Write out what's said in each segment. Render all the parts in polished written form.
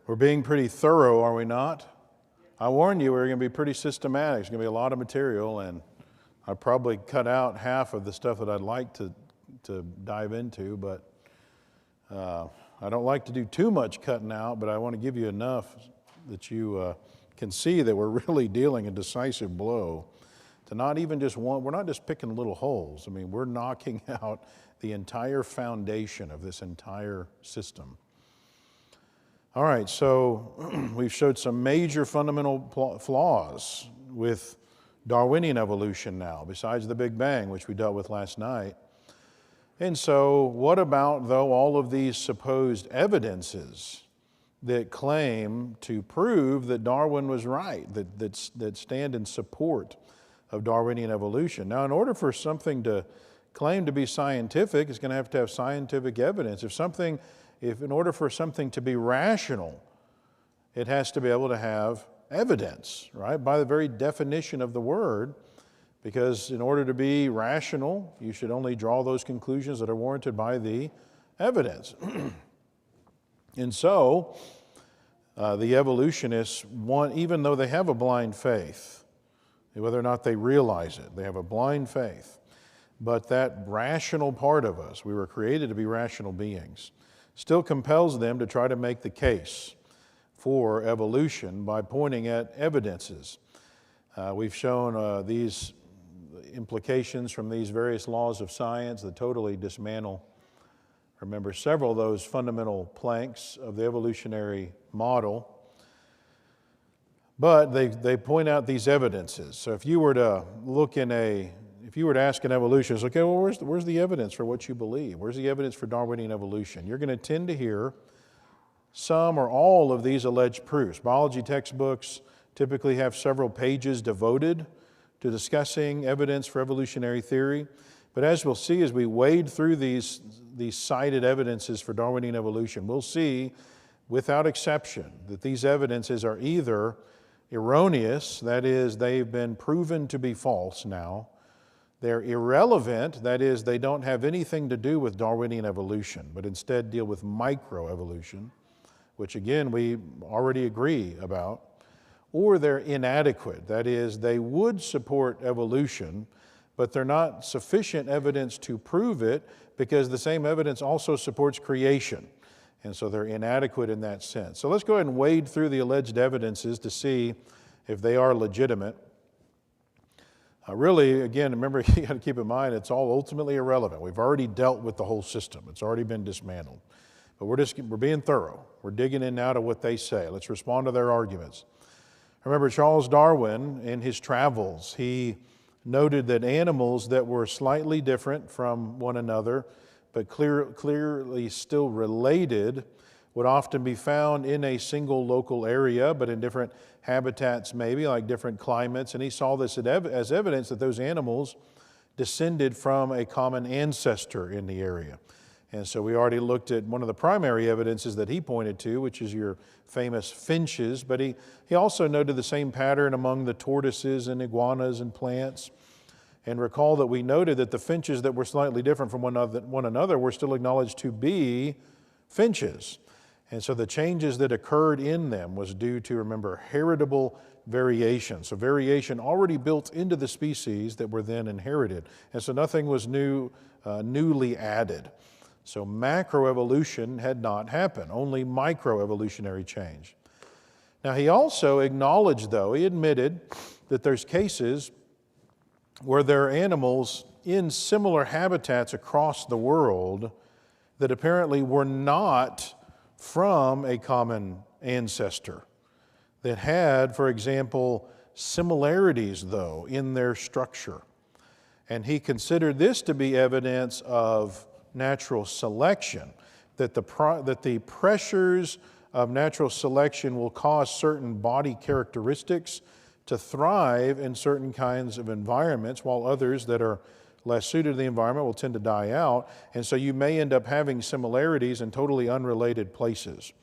We're being pretty thorough, are we not? I warned you we were going to be pretty systematic. There's going to be a lot of material, and I probably cut out half of the stuff that I'd like to dive into, but I don't like to do too much cutting out, but I want to give you enough that you can see that we're really dealing a decisive blow to not even just one, we're not just picking little holes. I mean, we're knocking out the entire foundation of this entire system. All right, so we've showed some major fundamental flaws with Darwinian evolution now, besides the Big Bang, which we dealt with last night. And so what about, though, all of these supposed evidences that claim to prove that Darwin was right, that stand in support of Darwinian evolution? Now, in order for something to claim to be scientific, it's going to have scientific evidence. If in order for something to be rational, it has to be able to have evidence, right? By the very definition of the word, because in order to be rational, you should only draw those conclusions that are warranted by the evidence. And so, the evolutionists want, even though they have a blind faith, whether or not they realize it, they have a blind faith, but that rational part of us, we were created to be rational beings, still compels them to try to make the case for evolution by pointing at evidences. We've shown these implications from these various laws of science that totally dismantle, remember, several of those fundamental planks of the evolutionary model. But they point out these evidences. So if you were to if you were to ask an evolutionist, okay, well, where's the evidence for what you believe? Where's the evidence for Darwinian evolution? You're going to tend to hear some or all of these alleged proofs. Biology textbooks typically have several pages devoted to discussing evidence for evolutionary theory. But as we'll see as we wade through these cited evidences for Darwinian evolution, we'll see without exception that these evidences are either erroneous, that is, they've been proven to be false now. They're irrelevant, that is, they don't have anything to do with Darwinian evolution, but instead deal with microevolution, which again we already agree about. Or they're inadequate, that is, they would support evolution, but they're not sufficient evidence to prove it because the same evidence also supports creation. And so they're inadequate in that sense. So let's go ahead and wade through the alleged evidences to see if they are legitimate. Really, again, remember, you got to keep in mind, it's all ultimately irrelevant. We've already dealt with the whole system. It's already been dismantled. But we're being thorough. We're digging in now to what they say. Let's respond to their arguments. Remember, Charles Darwin, in his travels, he noted that animals that were slightly different from one another, but clearly still related, would often be found in a single local area, but in different habitats maybe, like different climates. And he saw this as evidence that those animals descended from a common ancestor in the area. And so we already looked at one of the primary evidences that he pointed to, which is your famous finches, but he also noted the same pattern among the tortoises and iguanas and plants. And recall that we noted that the finches that were slightly different from one another were still acknowledged to be finches. And so the changes that occurred in them was due to, remember, heritable variation. So variation already built into the species that were then inherited. And so nothing was newly added. So macroevolution had not happened, only microevolutionary change. Now he also acknowledged, though, he admitted that there's cases where there are animals in similar habitats across the world that apparently were not from a common ancestor, that had, for example, similarities, though, in their structure. And he considered this to be evidence of natural selection, that the pressures of natural selection will cause certain body characteristics to thrive in certain kinds of environments, while others that are less suited to the environment will tend to die out. And so you may end up having similarities in totally unrelated places.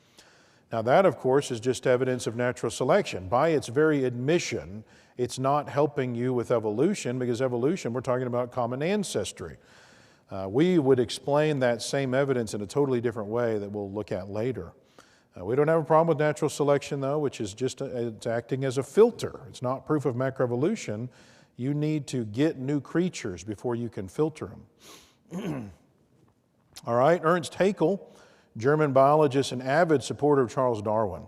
Now that, of course, is just evidence of natural selection. By its very admission, it's not helping you with evolution, because evolution, we're talking about common ancestry. We would explain that same evidence in a totally different way that we'll look at later. We don't have a problem with natural selection, though, which is just it's acting as a filter. It's not proof of macroevolution. You need to get new creatures before you can filter them. All right, Ernst Haeckel, German biologist and avid supporter of Charles Darwin.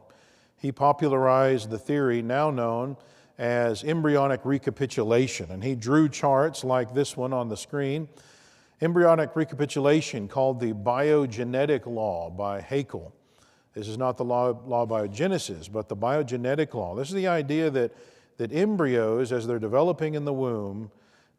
He popularized the theory now known as embryonic recapitulation, and he drew charts like this one on the screen. Embryonic recapitulation, called the biogenetic law by Haeckel. This is not the law of biogenesis, but the biogenetic law. This is the idea that embryos, as they're developing in the womb,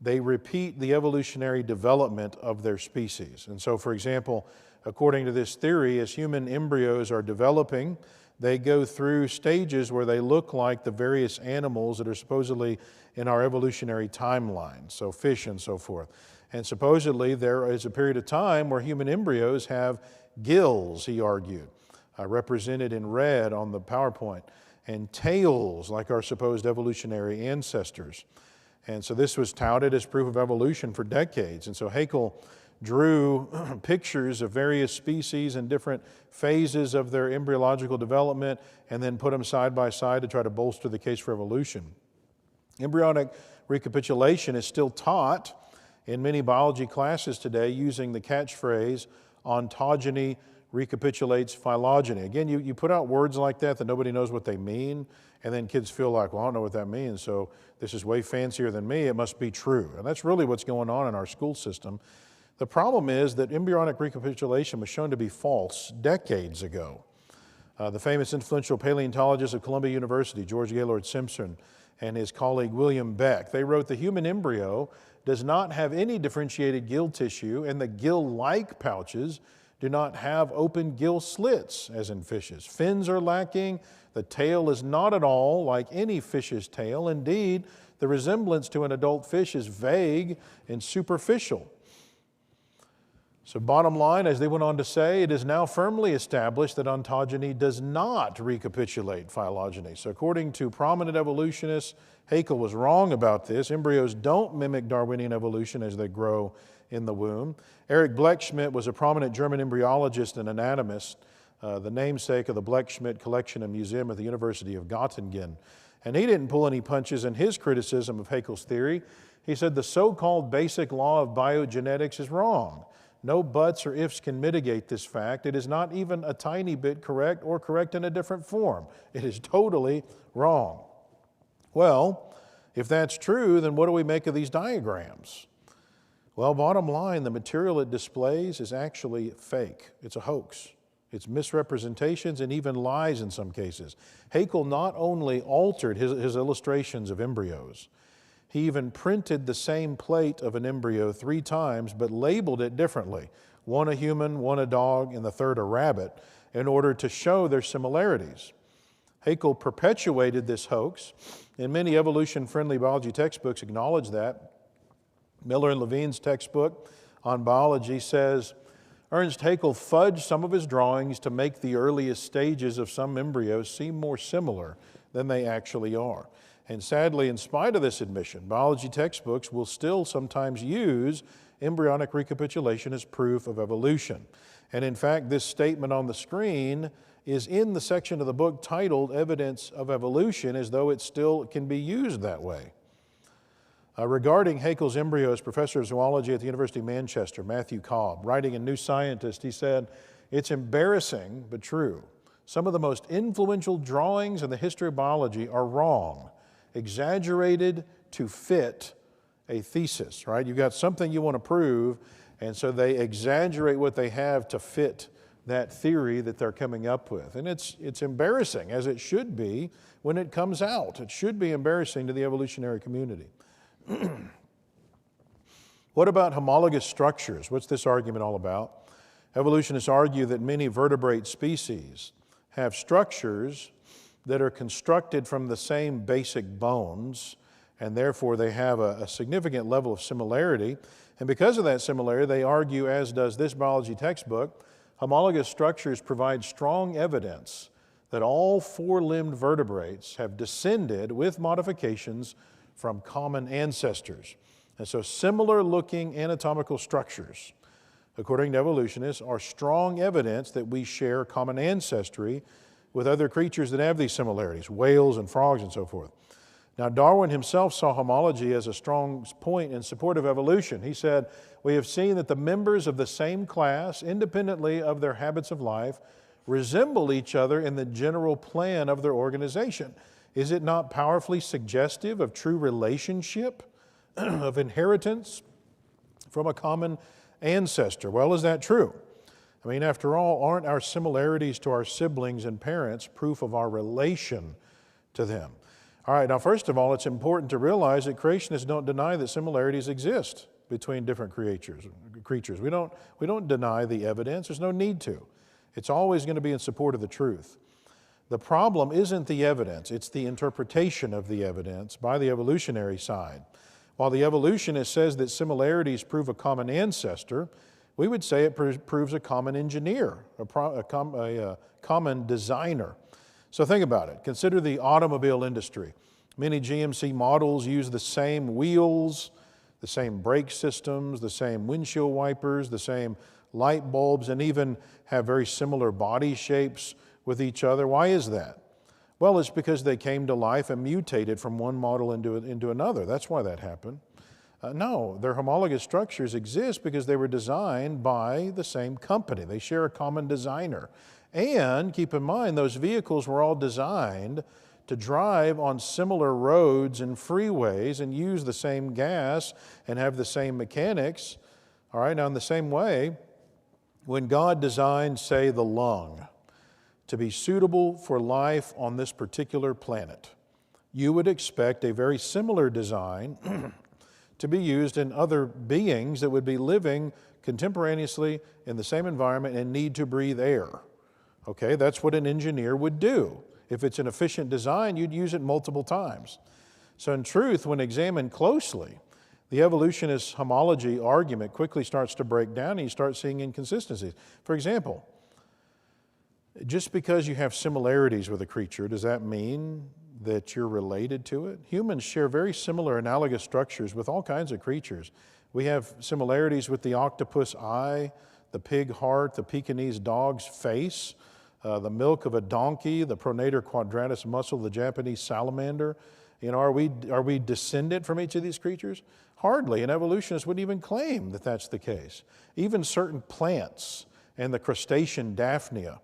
they repeat the evolutionary development of their species. And so, for example, according to this theory, as human embryos are developing, they go through stages where they look like the various animals that are supposedly in our evolutionary timeline, so fish and so forth. And supposedly there is a period of time where human embryos have gills, he argued, represented in red on the PowerPoint, and tails like our supposed evolutionary ancestors. And so this was touted as proof of evolution for decades. And so Haeckel drew pictures of various species and different phases of their embryological development and then put them side by side to try to bolster the case for evolution. Embryonic recapitulation is still taught in many biology classes today using the catchphrase, ontogeny recapitulates phylogeny. Again, you put out words like that nobody knows what they mean, and then kids feel like, well, I don't know what that means, so this is way fancier than me, it must be true. And that's really what's going on in our school system. The problem is that embryonic recapitulation was shown to be false decades ago. The famous influential paleontologist of Columbia University, George Gaylord Simpson, and his colleague William Beck, they wrote the human embryo does not have any differentiated gill tissue, and the gill-like pouches do not have open gill slits, as in fishes. Fins are lacking. The tail is not at all like any fish's tail. Indeed, the resemblance to an adult fish is vague and superficial. So bottom line, as they went on to say, it is now firmly established that ontogeny does not recapitulate phylogeny. So according to prominent evolutionists, Haeckel was wrong about this. Embryos don't mimic Darwinian evolution as they grow in the womb. Erich Blechschmidt was a prominent German embryologist and anatomist, the namesake of the Blechschmidt Collection and Museum at the University of Göttingen. And he didn't pull any punches in his criticism of Haeckel's theory. He said the so-called basic law of biogenetics is wrong. No buts or ifs can mitigate this fact. It is not even a tiny bit correct or correct in a different form. It is totally wrong. Well, if that's true, then what do we make of these diagrams? Well, bottom line, the material it displays is actually fake. It's a hoax. It's misrepresentations and even lies in some cases. Haeckel not only altered his illustrations of embryos, he even printed the same plate of an embryo 3 times, but labeled it differently. One a human, one a dog, and the third a rabbit, in order to show their similarities. Haeckel perpetuated this hoax, and many evolution-friendly biology textbooks acknowledge that. Miller and Levine's textbook on biology says, Ernst Haeckel fudged some of his drawings to make the earliest stages of some embryos seem more similar than they actually are. And sadly, in spite of this admission, biology textbooks will still sometimes use embryonic recapitulation as proof of evolution. And in fact, this statement on the screen is in the section of the book titled Evidence of Evolution, as though it still can be used that way. Regarding Haeckel's embryos, Professor of Zoology at the University of Manchester, Matthew Cobb, writing in New Scientist, he said, "It's embarrassing but true. Some of the most influential drawings in the history of biology are wrong, exaggerated to fit a thesis," right? You've got something you want to prove, and so they exaggerate what they have to fit that theory that they're coming up with. And it's embarrassing, as it should be when it comes out. It should be embarrassing to the evolutionary community. What about homologous structures? What's this argument all about? Evolutionists argue that many vertebrate species have structures that are constructed from the same basic bones, and therefore they have a significant level of similarity. And because of that similarity, they argue, as does this biology textbook, homologous structures provide strong evidence that all 4-limbed vertebrates have descended with modifications from common ancestors. And so similar looking anatomical structures according to evolutionists, are strong evidence that we share common ancestry with other creatures that have these similarities, whales and frogs and so forth. Now, Darwin himself saw homology as a strong point in support of evolution. He said, "We have seen that the members of the same class, independently of their habits of life, resemble each other in the general plan of their organization. Is it not powerfully suggestive of true relationship, of inheritance from a common ancestor?" Well, is that true? I mean, after all, aren't our similarities to our siblings and parents proof of our relation to them? All right, now first of all, it's important to realize that creationists don't deny that similarities exist between different creatures. We don't deny the evidence. There's no need to. It's always going to be in support of the truth. The problem isn't the evidence, it's the interpretation of the evidence by the evolutionary side. While the evolutionist says that similarities prove a common ancestor, we would say it proves a common engineer, a common designer. So think about it. Consider the automobile industry. Many GMC models use the same wheels, the same brake systems, the same windshield wipers, the same light bulbs, and even have very similar body shapes with each other. Why is that? Well, it's because they came to life and mutated from one model into another. That's why that happened. No, their homologous structures exist because they were designed by the same company. They share a common designer. And keep in mind, those vehicles were all designed to drive on similar roads and freeways and use the same gas and have the same mechanics. All right, now in the same way, when God designed, say, the lung to be suitable for life on this particular planet, you would expect a very similar design to be used in other beings that would be living contemporaneously in the same environment and need to breathe air. Okay, that's what an engineer would do. If it's an efficient design, you'd use it multiple times. So in truth, when examined closely, the evolutionist homology argument quickly starts to break down and you start seeing inconsistencies. For example, just because you have similarities with a creature, does that mean that you're related to it? Humans share very similar analogous structures with all kinds of creatures. We have similarities with the octopus eye, the pig heart, the Pekingese dog's face, the milk of a donkey, the pronator quadratus muscle, the Japanese salamander. You know, are we descended from each of these creatures? Hardly. An evolutionist wouldn't even claim that that's the case. Even certain plants and the crustacean Daphnia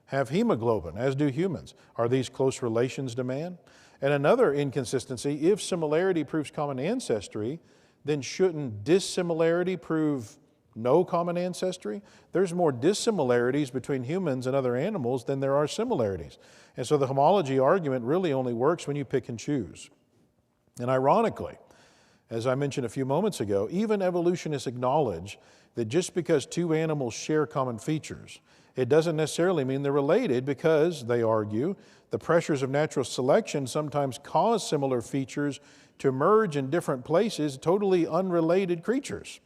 have hemoglobin, as do humans. Are these close relations to man? And another inconsistency, if similarity proves common ancestry, then shouldn't dissimilarity prove no common ancestry? There's more dissimilarities between humans and other animals than there are similarities. And so the homology argument really only works when you pick and choose. And ironically, as I mentioned a few moments ago, even evolutionists acknowledge that just because two animals share common features, it doesn't necessarily mean they're related because, they argue, the pressures of natural selection sometimes cause similar features to emerge in different places, totally unrelated creatures.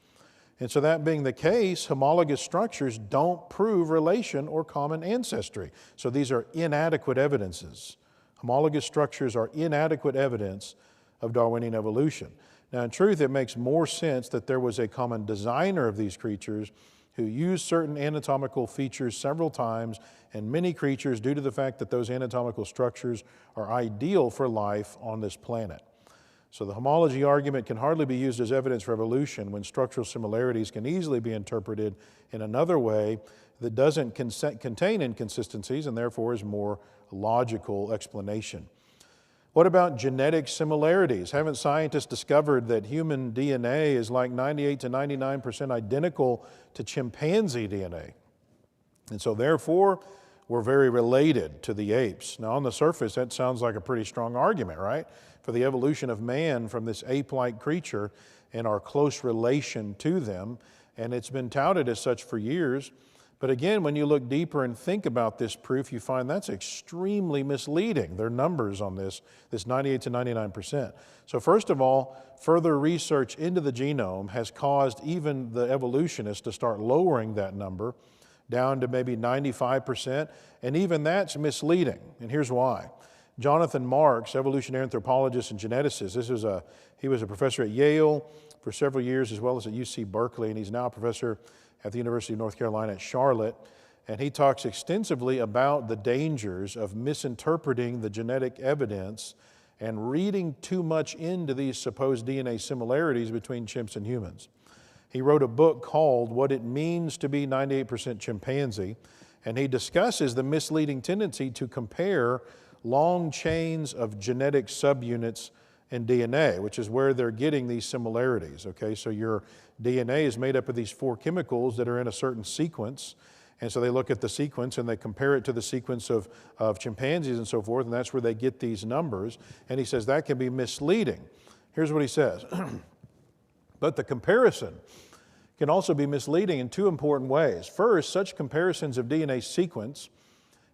And so that being the case, homologous structures don't prove relation or common ancestry. So these are inadequate evidences. Homologous structures are inadequate evidence of Darwinian evolution. Now, in truth, it makes more sense that there was a common designer of these creatures who used certain anatomical features several times, and many creatures, due to the fact that those anatomical structures are ideal for life on this planet. So the homology argument can hardly be used as evidence for evolution when structural similarities can easily be interpreted in another way that doesn't contain inconsistencies and therefore is more logical explanation. What about genetic similarities? Haven't scientists discovered that human DNA is like 98 to 99% identical to chimpanzee DNA? And so therefore, we're very related to the apes. Now on the surface, that sounds like a pretty strong argument, right? For the evolution of man from this ape-like creature and our close relation to them. And it's been touted as such for years. But again, when you look deeper and think about this proof, you find that's extremely misleading. Their numbers on this 98 to 99%. So first of all, further research into the genome has caused even the evolutionists to start lowering that number down to maybe 95%, and even that's misleading, and here's why. Jonathan Marks, evolutionary anthropologist and geneticist, he was a professor at Yale for several years as well as at UC Berkeley, and he's now a professor at the University of North Carolina at Charlotte, and he talks extensively about the dangers of misinterpreting the genetic evidence and reading too much into these supposed DNA similarities between chimps and humans. He wrote a book called What It Means to Be 98% Chimpanzee, and he discusses the misleading tendency to compare long chains of genetic subunits in DNA, which is where they're getting these similarities, okay? So your DNA is made up of these 4 chemicals that are in a certain sequence, and so they look at the sequence and they compare it to the sequence of chimpanzees and so forth, and that's where they get these numbers, and he says that can be misleading. Here's what he says. But the comparison can also be misleading in 2 important ways. First, such comparisons of DNA sequence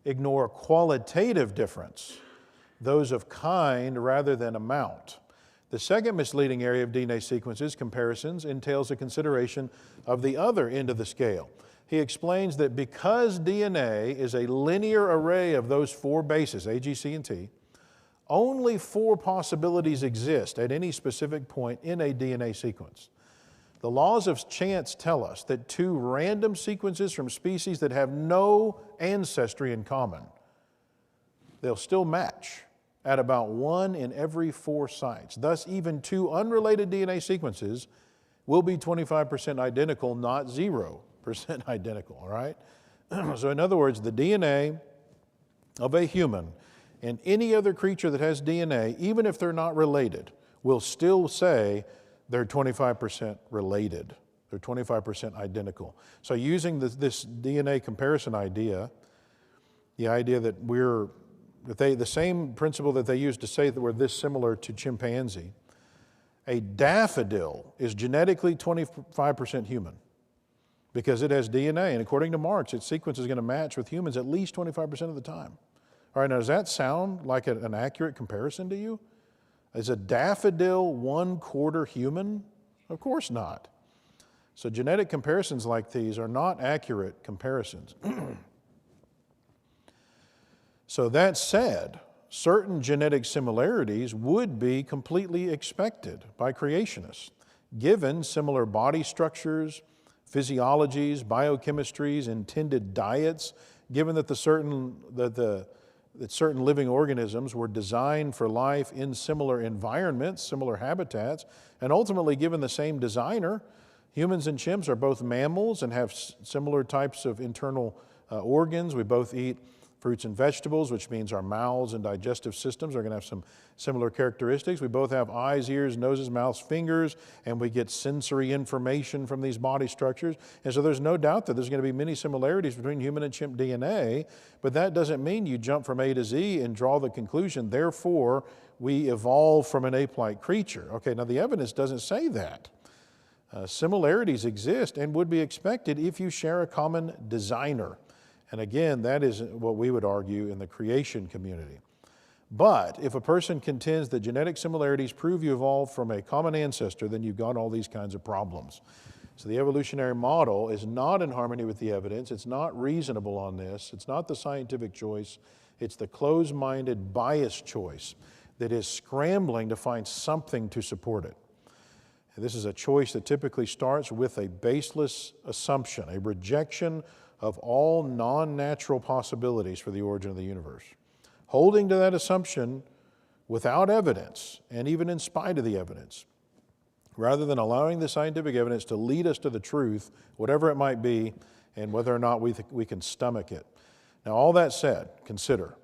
ignore qualitative difference, those of kind rather than amount. The second misleading area of DNA sequences comparisons entails a consideration of the other end of the scale. He explains that because DNA is a linear array of those 4 bases, A, G, C, and T, only 4 possibilities exist at any specific point in a DNA sequence. The laws of chance tell us that 2 random sequences from species that have no ancestry in common, they'll still match at about 1 in every 4 sites. Thus, even 2 unrelated DNA sequences will be 25% identical, not 0% identical, all right? So in other words, the DNA of a human and any other creature that has DNA, even if they're not related, will still say they're 25% related. They're 25% identical. So using this DNA comparison idea, the idea that the same principle that they use to say that we're this similar to chimpanzee, a daffodil is genetically 25% human because it has DNA, and according to Marx, its sequence is going to match with humans at least 25% of the time. All right, now does that sound like an accurate comparison to you? Is a daffodil 1/4 human? Of course not. So genetic comparisons like these are not accurate comparisons. So that said, certain genetic similarities would be completely expected by creationists, given similar body structures, physiologies, biochemistries, intended diets, given that certain living organisms were designed for life in similar environments, similar habitats, and ultimately given the same designer, humans and chimps are both mammals and have similar types of internal organs. We both eat fruits and vegetables, which means our mouths and digestive systems are going to have some similar characteristics. We both have eyes, ears, noses, mouths, fingers, and we get sensory information from these body structures. And so there's no doubt that there's going to be many similarities between human and chimp DNA, but that doesn't mean you jump from A to Z and draw the conclusion, therefore, we evolved from an ape-like creature. Okay, now the evidence doesn't say that. Similarities exist and would be expected if you share a common designer. And again, that is what we would argue in the creation community. But if a person contends that genetic similarities prove you evolved from a common ancestor, then you've got all these kinds of problems. So the evolutionary model is not in harmony with the evidence. It's not reasonable on this. It's not the scientific choice. It's the closed-minded, biased choice that is scrambling to find something to support it. And this is a choice that typically starts with a baseless assumption, a rejection of all non-natural possibilities for the origin of the universe. Holding to that assumption without evidence, and even in spite of the evidence, rather than allowing the scientific evidence to lead us to the truth, whatever it might be, and whether or not we can stomach it. Now, all that said, consider,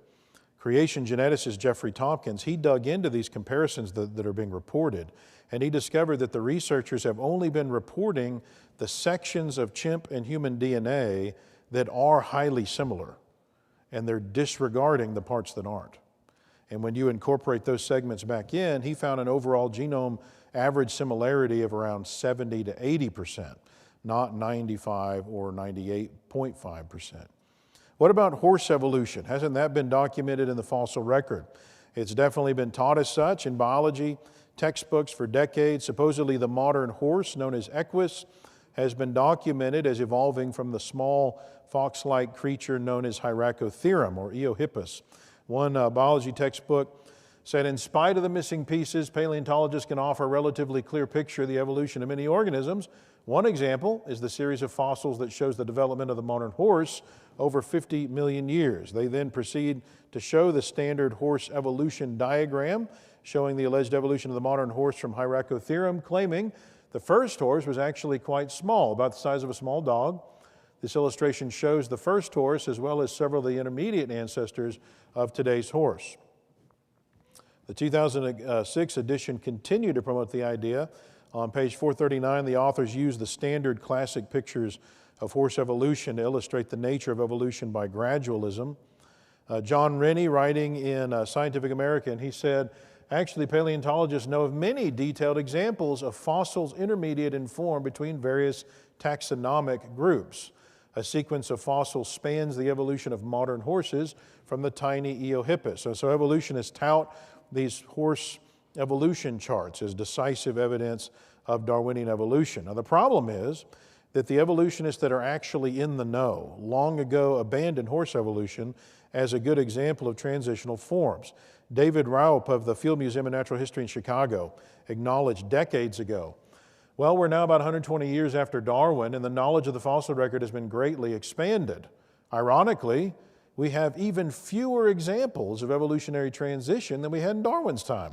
creation geneticist Jeffrey Tompkins, he dug into these comparisons that are being reported, and he discovered that the researchers have only been reporting the sections of chimp and human DNA that are highly similar, and they're disregarding the parts that aren't. And when you incorporate those segments back in, he found an overall genome average similarity of around 70 to 80%, not 95 or 98.5%. What about horse evolution? Hasn't that been documented in the fossil record? It's definitely been taught as such in biology textbooks for decades. Supposedly the modern horse, known as Equus, has been documented as evolving from the small fox-like creature known as Hyracotherium or Eohippus. One biology textbook said, in spite of the missing pieces, paleontologists can offer a relatively clear picture of the evolution of many organisms. One example is the series of fossils that shows the development of the modern horse over 50 million years. They then proceed to show the standard horse evolution diagram showing the alleged evolution of the modern horse from Hyracotherium, claiming the first horse was actually quite small, about the size of a small dog. This illustration shows the first horse as well as several of the intermediate ancestors of today's horse. The 2006 edition continued to promote the idea. On page 439, the authors used the standard classic pictures of horse evolution to illustrate the nature of evolution by gradualism. John Rennie, writing in Scientific American, he said, actually, paleontologists know of many detailed examples of fossils intermediate in form between various taxonomic groups. A sequence of fossils spans the evolution of modern horses from the tiny Eohippus. So evolutionists tout these horse evolution charts as decisive evidence of Darwinian evolution. Now, the problem is that the evolutionists that are actually in the know long ago abandoned horse evolution as a good example of transitional forms. David Raup of the Field Museum of Natural History in Chicago acknowledged decades ago, well, we're now about 120 years after Darwin, and the knowledge of the fossil record has been greatly expanded. Ironically, we have even fewer examples of evolutionary transition than we had in Darwin's time.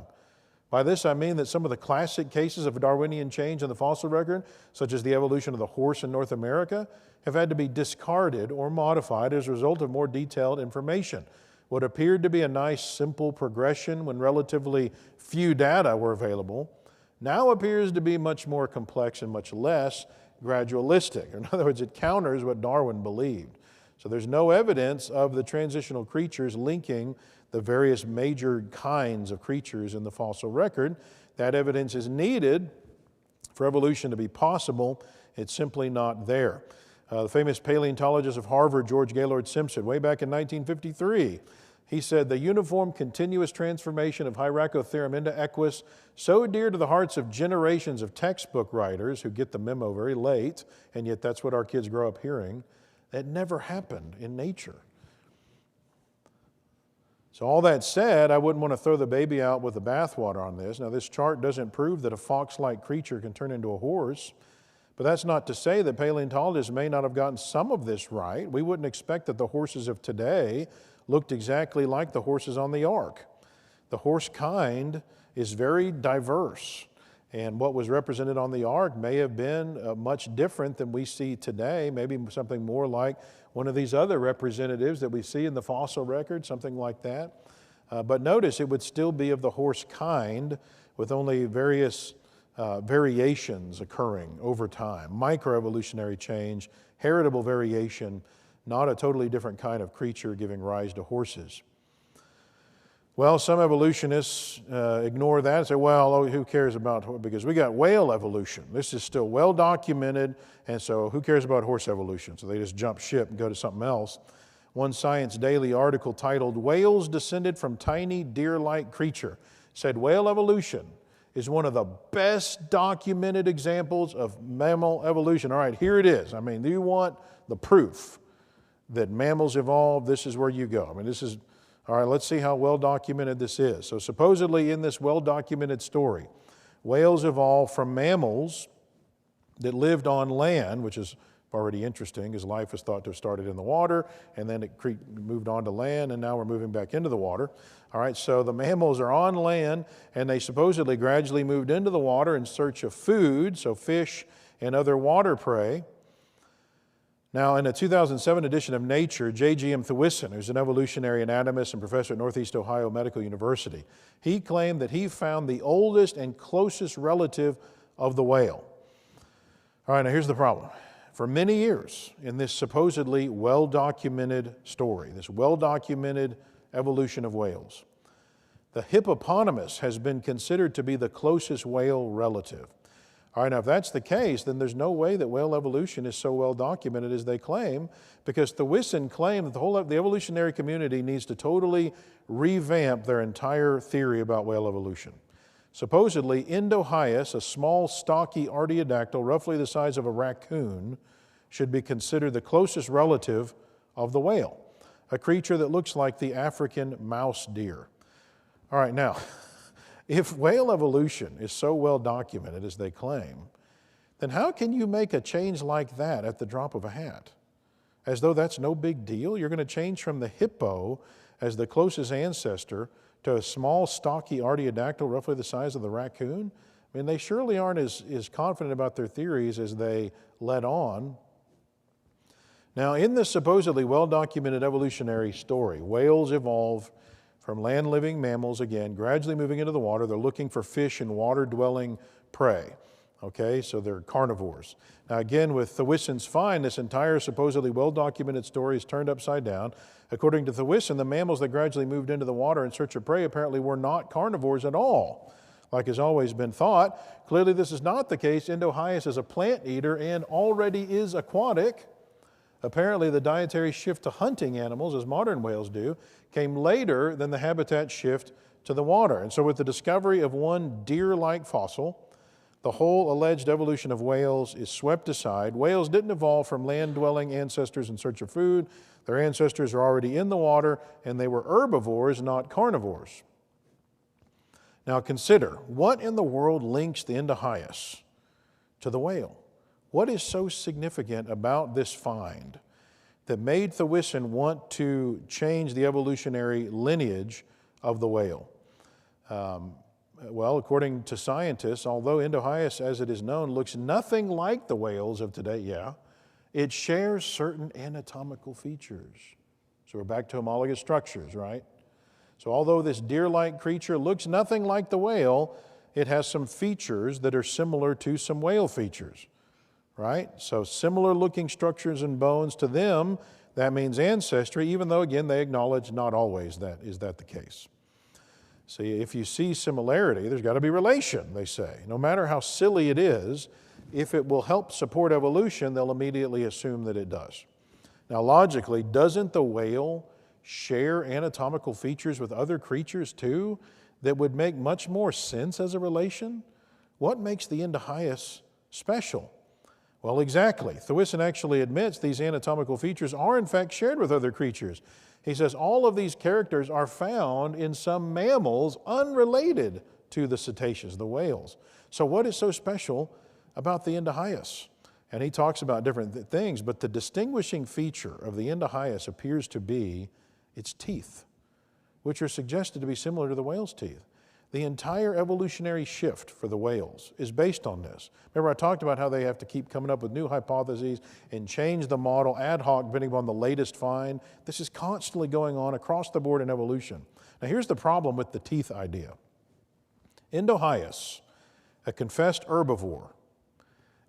By this I mean that some of the classic cases of Darwinian change in the fossil record, such as the evolution of the horse in North America, have had to be discarded or modified as a result of more detailed information. What appeared to be a nice, simple progression when relatively few data were available now appears to be much more complex and much less gradualistic. In other words, it counters what Darwin believed. So there's no evidence of the transitional creatures linking the various major kinds of creatures in the fossil record. That evidence is needed for evolution to be possible. It's simply not there. The famous paleontologist of Harvard, George Gaylord Simpson, way back in 1953, he said, the uniform continuous transformation of Hyracotherium into Equus, so dear to the hearts of generations of textbook writers who get the memo very late, and yet that's what our kids grow up hearing, that never happened in nature. So all that said, I wouldn't want to throw the baby out with the bathwater on this. Now, this chart doesn't prove that a fox-like creature can turn into a horse, but that's not to say that paleontologists may not have gotten some of this right. We wouldn't expect that the horses of today looked exactly like the horses on the ark. The horse kind is very diverse, and what was represented on the ark may have been much different than we see today, maybe something more like one of these other representatives that we see in the fossil record, something like that. But notice it would still be of the horse kind with only various variations occurring over time. Microevolutionary change, heritable variation, not a totally different kind of creature giving rise to horses. Well, some evolutionists ignore that and say, well, who cares about, because we got whale evolution. This is still well documented, and so who cares about horse evolution? So they just jump ship and go to something else. One Science Daily article titled, Whales Descended from Tiny Deer-like Creature, said whale evolution is one of the best documented examples of mammal evolution. All right, here it is. I mean, do you want the proof that mammals evolved? This is where you go. I mean, this is, all right, let's see how well documented this is. So supposedly in this well-documented story, whales evolved from mammals that lived on land, which is already interesting because life is thought to have started in the water and then it moved on to land and now we're moving back into the water. All right, so the mammals are on land and they supposedly gradually moved into the water in search of food, so fish and other water prey. Now, in a 2007 edition of Nature, J.G.M. Thewison, who's an evolutionary anatomist and professor at Northeast Ohio Medical University, he claimed that he found the oldest and closest relative of the whale. All right, now here's the problem. For many years in this supposedly well-documented story, this well-documented evolution of whales, the hippopotamus has been considered to be the closest whale relative. All right, now if that's the case, then there's no way that whale evolution is so well documented as they claim, because Thewison claimed that the evolutionary community needs to totally revamp their entire theory about whale evolution. Supposedly, Indohyus, a small, stocky artiodactyl, roughly the size of a raccoon, should be considered the closest relative of the whale, a creature that looks like the African mouse deer. All right, now, if whale evolution is so well documented as they claim, then how can you make a change like that at the drop of a hat? As though that's no big deal? You're going to change from the hippo as the closest ancestor to a small, stocky artiodactyl roughly the size of the raccoon? I mean, they surely aren't as confident about their theories as they let on. Now, in this supposedly well-documented evolutionary story, whales evolve from land-living mammals, again, gradually moving into the water. They're looking for fish and water-dwelling prey. Okay, so they're carnivores. Now again, with Thewissen's find, this entire supposedly well-documented story is turned upside down. According to Thewissen, the mammals that gradually moved into the water in search of prey apparently were not carnivores at all, like has always been thought. Clearly this is not the case. Indohyus is a plant eater and already is aquatic. Apparently the dietary shift to hunting animals, as modern whales do, came later than the habitat shift to the water. And so with the discovery of one deer-like fossil, the whole alleged evolution of whales is swept aside. Whales didn't evolve from land-dwelling ancestors in search of food. Their ancestors are already in the water, and they were herbivores, not carnivores. Now consider, what in the world links the Indohyus to the whale? What is so significant about this find that made Thewissen want to change the evolutionary lineage of the whale? Well, according to scientists, although Indohyus, as it is known, looks nothing like the whales of today, it shares certain anatomical features. So we're back to homologous structures, right? So although this deer-like creature looks nothing like the whale, it has some features that are similar to some whale features, right? So similar looking structures and bones to them, that means ancestry, even though, again, they acknowledge not always is that the case. See, if you see similarity, there's got to be relation, they say. No matter how silly it is, if it will help support evolution, they'll immediately assume that it does. Now, logically, doesn't the whale share anatomical features with other creatures too that would make much more sense as a relation? What makes the Indohyus special? Well, exactly. Thewissen actually admits these anatomical features are in fact shared with other creatures. He says all of these characters are found in some mammals unrelated to the cetaceans, the whales. So what is so special about the Indohyus? And he talks about different things, but the distinguishing feature of the Indohyus appears to be its teeth, which are suggested to be similar to the whale's teeth. The entire evolutionary shift for the whales is based on this. Remember, I talked about how they have to keep coming up with new hypotheses and change the model ad hoc depending on the latest find. This is constantly going on across the board in evolution. Now, here's the problem with the teeth idea. Indohyus, a confessed herbivore,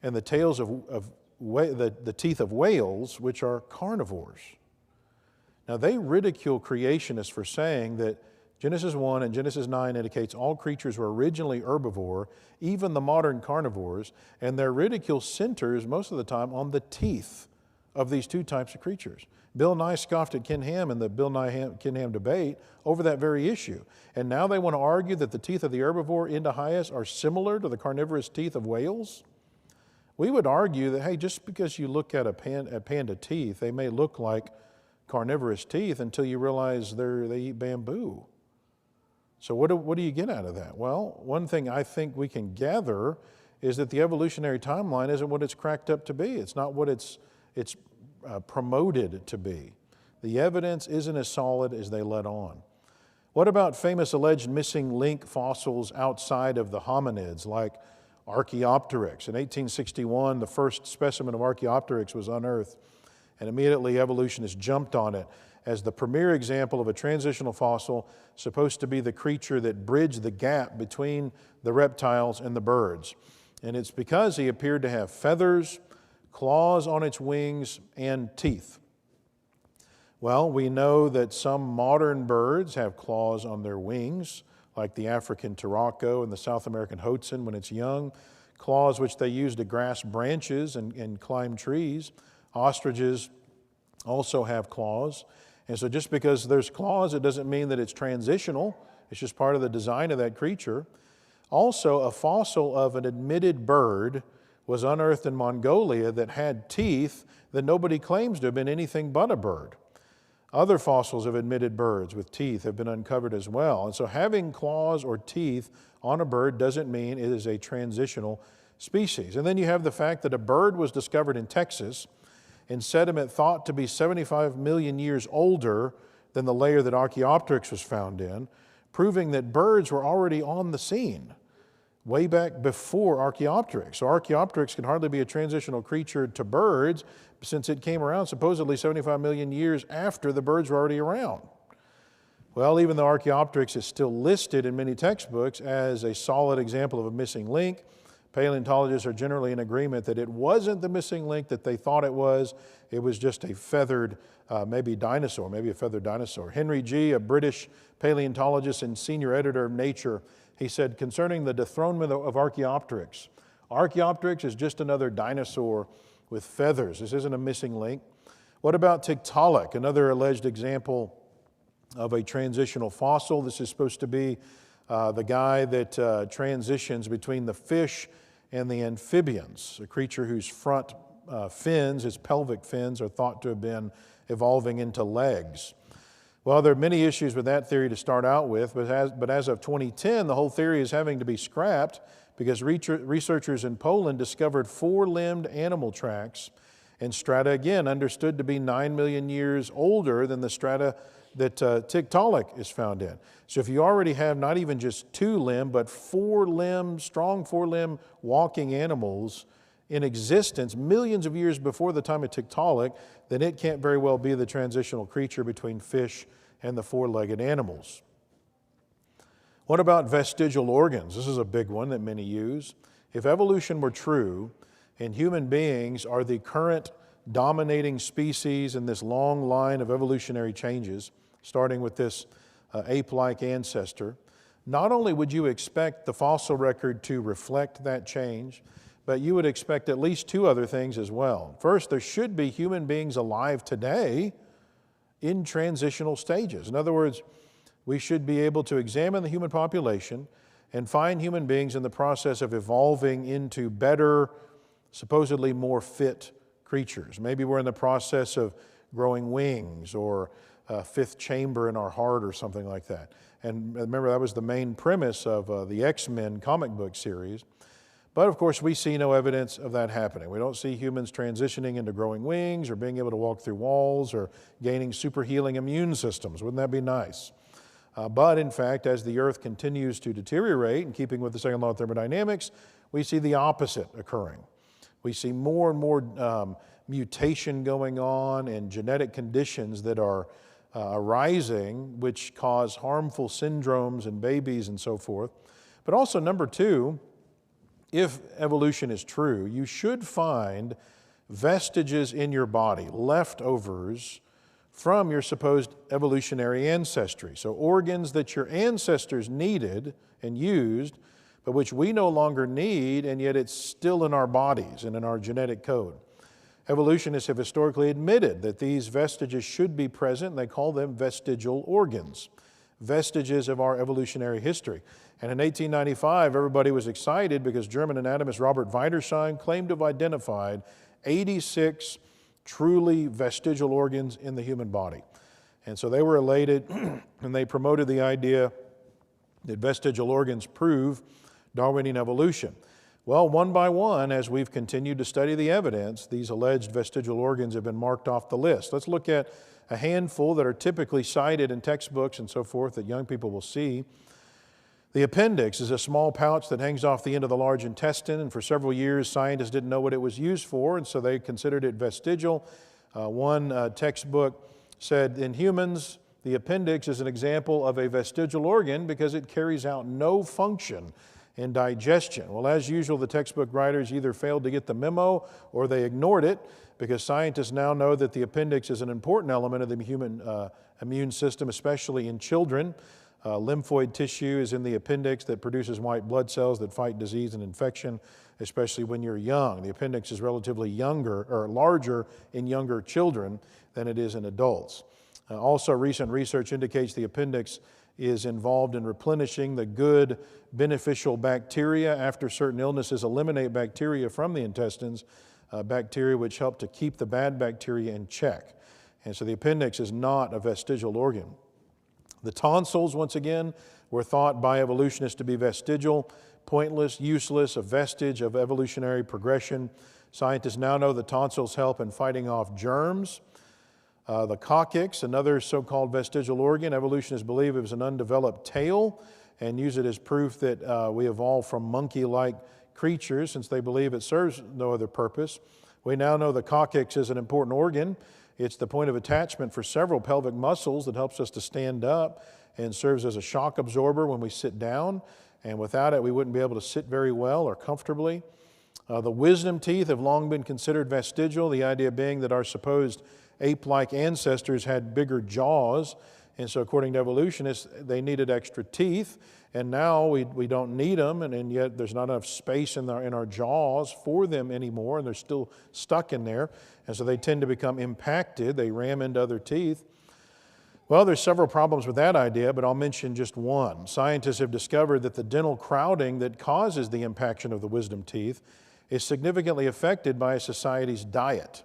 and the tails of the teeth of whales, which are carnivores. Now, they ridicule creationists for saying that Genesis 1 and Genesis 9 indicates all creatures were originally herbivore, even the modern carnivores, and their ridicule centers most of the time on the teeth of these two types of creatures. Bill Nye scoffed at Ken Ham in the Bill Nye-Ken Ham debate over that very issue. And now they want to argue that the teeth of the herbivore Indohyus are similar to the carnivorous teeth of whales? We would argue that, hey, just because you look at panda teeth, they may look like carnivorous teeth until you realize they eat bamboo. So what do you get out of that? Well, one thing I think we can gather is that the evolutionary timeline isn't what it's cracked up to be. It's not what it's promoted to be. The evidence isn't as solid as they let on. What about famous alleged missing link fossils outside of the hominids, like Archaeopteryx? In 1861, the first specimen of Archaeopteryx was unearthed, and immediately evolutionists jumped on it as the premier example of a transitional fossil supposed to be the creature that bridged the gap between the reptiles and the birds. And it's because he appeared to have feathers, claws on its wings, and teeth. Well, we know that some modern birds have claws on their wings, like the African turaco and the South American hoatzin when it's young, claws which they use to grasp branches and climb trees. Ostriches also have claws. And so just because there's claws, it doesn't mean that it's transitional. It's just part of the design of that creature. Also, a fossil of an admitted bird was unearthed in Mongolia that had teeth that nobody claims to have been anything but a bird. Other fossils of admitted birds with teeth have been uncovered as well. And so having claws or teeth on a bird doesn't mean it is a transitional species. And then you have the fact that a bird was discovered in Texas in sediment thought to be 75 million years older than the layer that Archaeopteryx was found in, proving that birds were already on the scene way back before Archaeopteryx. So Archaeopteryx can hardly be a transitional creature to birds since it came around supposedly 75 million years after the birds were already around. Well, even though Archaeopteryx is still listed in many textbooks as a solid example of a missing link, paleontologists are generally in agreement that it wasn't the missing link that they thought it was. It was just a feathered, maybe a feathered dinosaur. Henry Gee, a British paleontologist and senior editor of Nature, he said, concerning the dethronement of Archaeopteryx, Archaeopteryx is just another dinosaur with feathers. This isn't a missing link. What about Tiktaalik, another alleged example of a transitional fossil? This is supposed to be the guy that transitions between the fish and the amphibians, a creature whose front fins, his pelvic fins, are thought to have been evolving into legs. Well, there are many issues with that theory to start out with, but as of 2010, the whole theory is having to be scrapped because researchers in Poland discovered four-limbed animal tracks and strata, again, understood to be 9 million years older than the strata that Tiktaalik is found in. So if you already have not even just two-limb, but strong four-limb walking animals in existence millions of years before the time of Tiktaalik, then it can't very well be the transitional creature between fish and the four-legged animals. What about vestigial organs? This is a big one that many use. If evolution were true and human beings are the current dominating species in this long line of evolutionary changes, starting with this ape-like ancestor, not only would you expect the fossil record to reflect that change, but you would expect at least two other things as well. First, there should be human beings alive today in transitional stages. In other words, we should be able to examine the human population and find human beings in the process of evolving into better, supposedly more fit creatures. Maybe we're in the process of growing wings or a fifth chamber in our heart or something like that. And remember, that was the main premise of the X-Men comic book series. But of course, we see no evidence of that happening. We don't see humans transitioning into growing wings or being able to walk through walls or gaining super healing immune systems. Wouldn't that be nice? But in fact, as the Earth continues to deteriorate, in keeping with the second law of thermodynamics, we see the opposite occurring. We see more and more mutation going on and genetic conditions that are arising, which cause harmful syndromes in babies and so forth. But also, number two, if evolution is true, you should find vestiges in your body, leftovers from your supposed evolutionary ancestry. So organs that your ancestors needed and used, but which we no longer need, and yet it's still in our bodies and in our genetic code. Evolutionists have historically admitted that these vestiges should be present, and they call them vestigial organs, vestiges of our evolutionary history. And in 1895, everybody was excited because German anatomist Robert Wiedersheim claimed to have identified 86 truly vestigial organs in the human body. And so they were elated, and they promoted the idea that vestigial organs prove Darwinian evolution. Well, one by one, as we've continued to study the evidence, these alleged vestigial organs have been marked off the list. Let's look at a handful that are typically cited in textbooks and so forth that young people will see. The appendix is a small pouch that hangs off the end of the large intestine, and for several years scientists didn't know what it was used for, and so they considered it vestigial. One textbook said, in humans, the appendix is an example of a vestigial organ because it carries out no function in digestion. Well, as usual, the textbook writers either failed to get the memo or they ignored it, because scientists now know that the appendix is an important element of the human immune system, especially in children. Lymphoid tissue is in the appendix that produces white blood cells that fight disease and infection, especially when you're young. The appendix is relatively larger in younger children than it is in adults. Also, recent research indicates the appendix is involved in replenishing the good, beneficial bacteria. After certain illnesses eliminate bacteria from the intestines, bacteria which help to keep the bad bacteria in check. And so the appendix is not a vestigial organ. The tonsils, once again, were thought by evolutionists to be vestigial, pointless, useless, a vestige of evolutionary progression. Scientists now know the tonsils help in fighting off germs. The coccyx, another so-called vestigial organ, evolutionists believe it was an undeveloped tail and use it as proof that we evolved from monkey-like creatures, since they believe it serves no other purpose. We now know the coccyx is an important organ. It's the point of attachment for several pelvic muscles that helps us to stand up and serves as a shock absorber when we sit down. And without it, we wouldn't be able to sit very well or comfortably. The wisdom teeth have long been considered vestigial, the idea being that our supposed ape-like ancestors had bigger jaws. And so according to evolutionists, they needed extra teeth. And now we don't need them, and yet there's not enough space in our jaws for them anymore, and they're still stuck in there. And so they tend to become impacted. They ram into other teeth. Well, there's several problems with that idea, but I'll mention just one. Scientists have discovered that the dental crowding that causes the impaction of the wisdom teeth is significantly affected by a society's diet.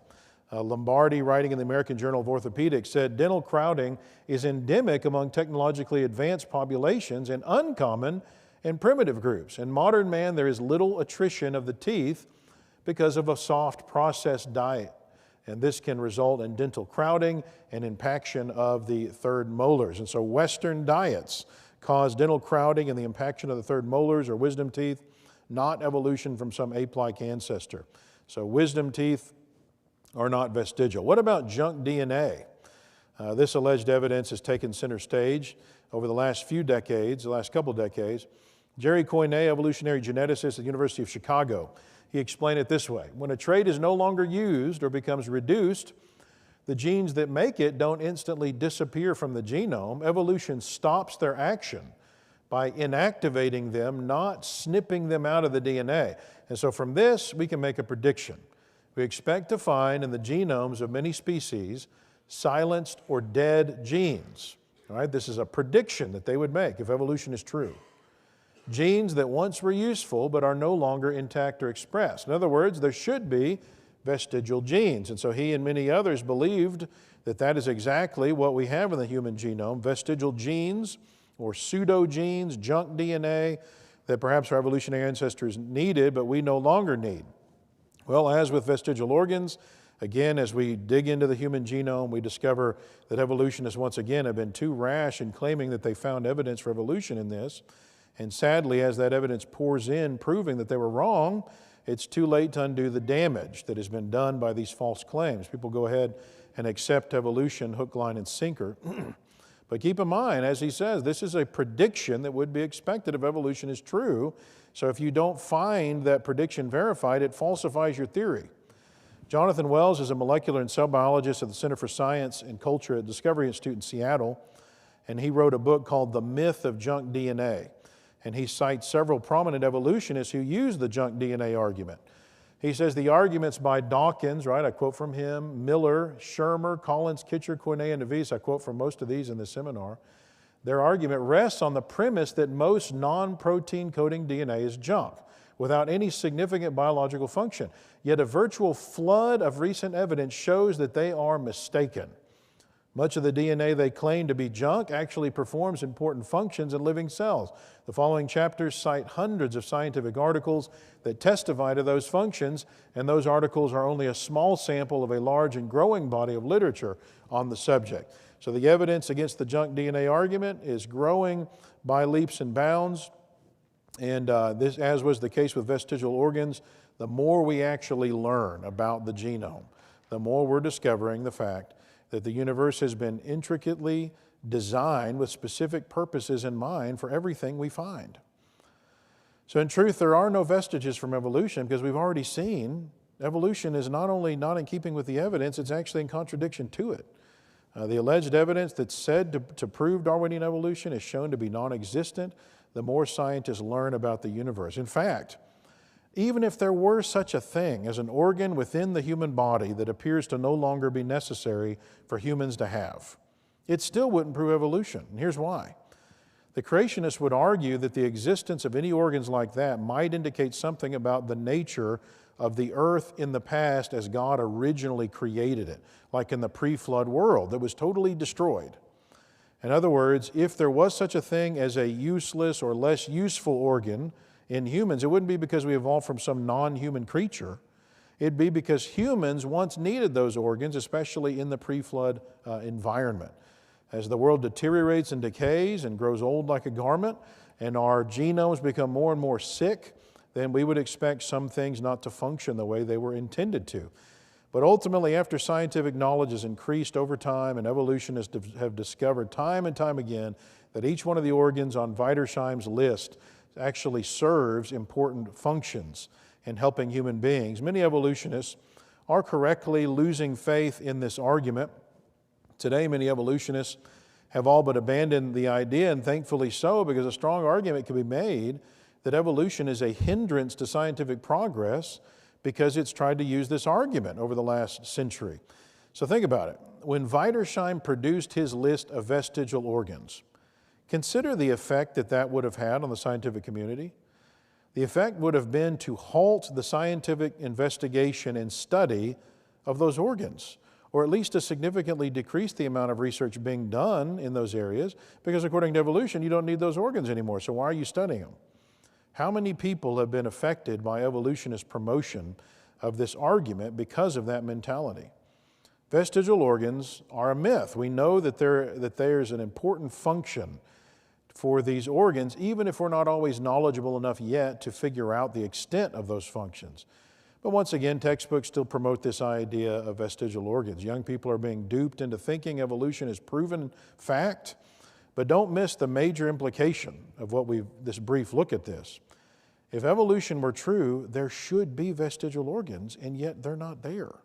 Lombardi, writing in the American Journal of Orthopedics, said dental crowding is endemic among technologically advanced populations and uncommon in primitive groups. In modern man, there is little attrition of the teeth because of a soft processed diet. And this can result in dental crowding and impaction of the third molars. And so Western diets cause dental crowding and the impaction of the third molars or wisdom teeth, not evolution from some ape-like ancestor. So wisdom teeth are not vestigial. What about junk DNA? This alleged evidence has taken center stage over the last few decades, the last couple decades. Jerry Coyne, evolutionary geneticist at the University of Chicago, he explained it this way. When a trait is no longer used or becomes reduced, the genes that make it don't instantly disappear from the genome. Evolution stops their action by inactivating them, not snipping them out of the DNA. And so from this, we can make a prediction. We expect to find in the genomes of many species silenced or dead genes. All right, this is a prediction that they would make if evolution is true. Genes that once were useful but are no longer intact or expressed. In other words, there should be vestigial genes. And so he and many others believed that that is exactly what we have in the human genome, vestigial genes or pseudogenes, junk DNA that perhaps our evolutionary ancestors needed but we no longer need. Well, as with vestigial organs, again, as we dig into the human genome, we discover that evolutionists once again have been too rash in claiming that they found evidence for evolution in this. And sadly, as that evidence pours in, proving that they were wrong, it's too late to undo the damage that has been done by these false claims. People go ahead and accept evolution hook, line, and sinker. But keep in mind, as he says, this is a prediction that would be expected if evolution is true. So if you don't find that prediction verified, it falsifies your theory. Jonathan Wells is a molecular and cell biologist at the Center for Science and Culture at Discovery Institute in Seattle, and he wrote a book called The Myth of Junk DNA. And he cites several prominent evolutionists who use the junk DNA argument. He says the arguments by Dawkins, right, I quote from him, Miller, Shermer, Collins, Kitcher, Coyne, and Navis, I quote from most of these in this seminar, their argument rests on the premise that most non-protein coding DNA is junk, without any significant biological function. Yet a virtual flood of recent evidence shows that they are mistaken. Much of the DNA they claim to be junk actually performs important functions in living cells. The following chapters cite hundreds of scientific articles that testify to those functions, and those articles are only a small sample of a large and growing body of literature on the subject. So the evidence against the junk DNA argument is growing by leaps and bounds, and this, as was the case with vestigial organs, the more we actually learn about the genome, the more we're discovering the fact that the universe has been intricately designed with specific purposes in mind for everything we find. So in truth, there are no vestiges from evolution because we've already seen evolution is not only not in keeping with the evidence, it's actually in contradiction to it. The alleged evidence that's said to prove Darwinian evolution is shown to be non-existent the more scientists learn about the universe. In fact, even if there were such a thing as an organ within the human body that appears to no longer be necessary for humans to have, it still wouldn't prove evolution. And here's why. The creationists would argue that the existence of any organs like that might indicate something about the nature of the earth in the past as God originally created it, like in the pre-flood world that was totally destroyed. In other words, if there was such a thing as a useless or less useful organ in humans, it wouldn't be because we evolved from some non-human creature. It'd be because humans once needed those organs, especially in the pre-flood environment. As the world deteriorates and decays and grows old like a garment, and our genomes become more and more sick, then we would expect some things not to function the way they were intended to. But ultimately, after scientific knowledge has increased over time and evolutionists have discovered time and time again that each one of the organs on Wiedersheim's list actually serves important functions in helping human beings, many evolutionists are correctly losing faith in this argument. Today, many evolutionists have all but abandoned the idea, and thankfully so, because a strong argument can be made that evolution is a hindrance to scientific progress because it's tried to use this argument over the last century. So think about it. When Wiedersheim produced his list of vestigial organs, consider the effect that that would have had on the scientific community. The effect would have been to halt the scientific investigation and study of those organs, or at least to significantly decrease the amount of research being done in those areas, because according to evolution, you don't need those organs anymore, so why are you studying them? How many people have been affected by evolutionist promotion of this argument because of that mentality? Vestigial organs are a myth. We know that there's an important function for these organs, even if we're not always knowledgeable enough yet to figure out the extent of those functions. But once again, textbooks still promote this idea of vestigial organs. Young people are being duped into thinking evolution is proven fact, but don't miss the major implication of this brief look at this. If evolution were true, there should be vestigial organs, and yet they're not there.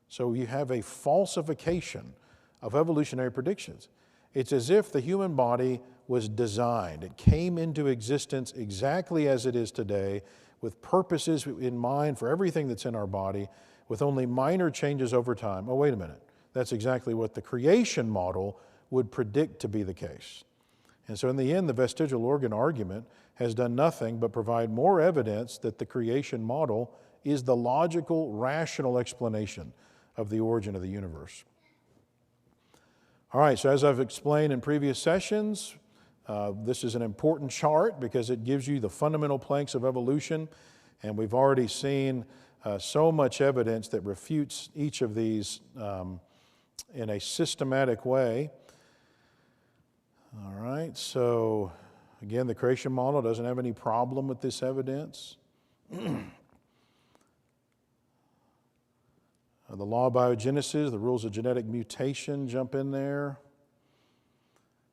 So you have a falsification of evolutionary predictions. It's as if the human body was designed. It came into existence exactly as it is today, with purposes in mind for everything that's in our body, with only minor changes over time. Oh, wait a minute. That's exactly what the creation model would predict to be the case. And so in the end, the vestigial organ argument has done nothing but provide more evidence that the creation model is the logical, rational explanation of the origin of the universe. All right, so as I've explained in previous sessions, this is an important chart because it gives you the fundamental planks of evolution, and we've already seen so much evidence that refutes each of these in a systematic way. All right, so again, the creation model doesn't have any problem with this evidence. The law of biogenesis, the rules of genetic mutation jump in there.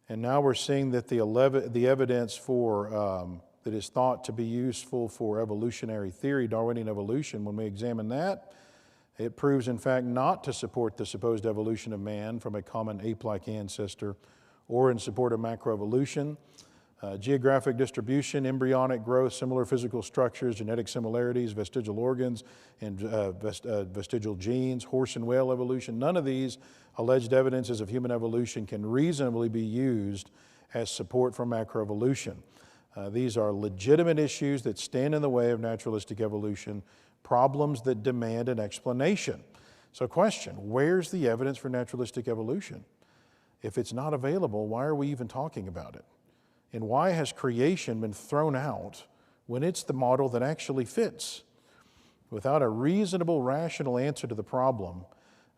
And now we're seeing that the evidence for that is thought to be useful for evolutionary theory, Darwinian evolution, when we examine that, it proves in fact not to support the supposed evolution of man from a common ape-like ancestor or in support of macroevolution. Geographic distribution, embryonic growth, similar physical structures, genetic similarities, vestigial organs, and vestigial genes, horse and whale evolution. None of these alleged evidences of human evolution can reasonably be used as support for macroevolution. These are legitimate issues that stand in the way of naturalistic evolution, problems that demand an explanation. So question, where's the evidence for naturalistic evolution? If it's not available, why are we even talking about it? And why has creation been thrown out when it's the model that actually fits? Without a reasonable, rational answer to the problem,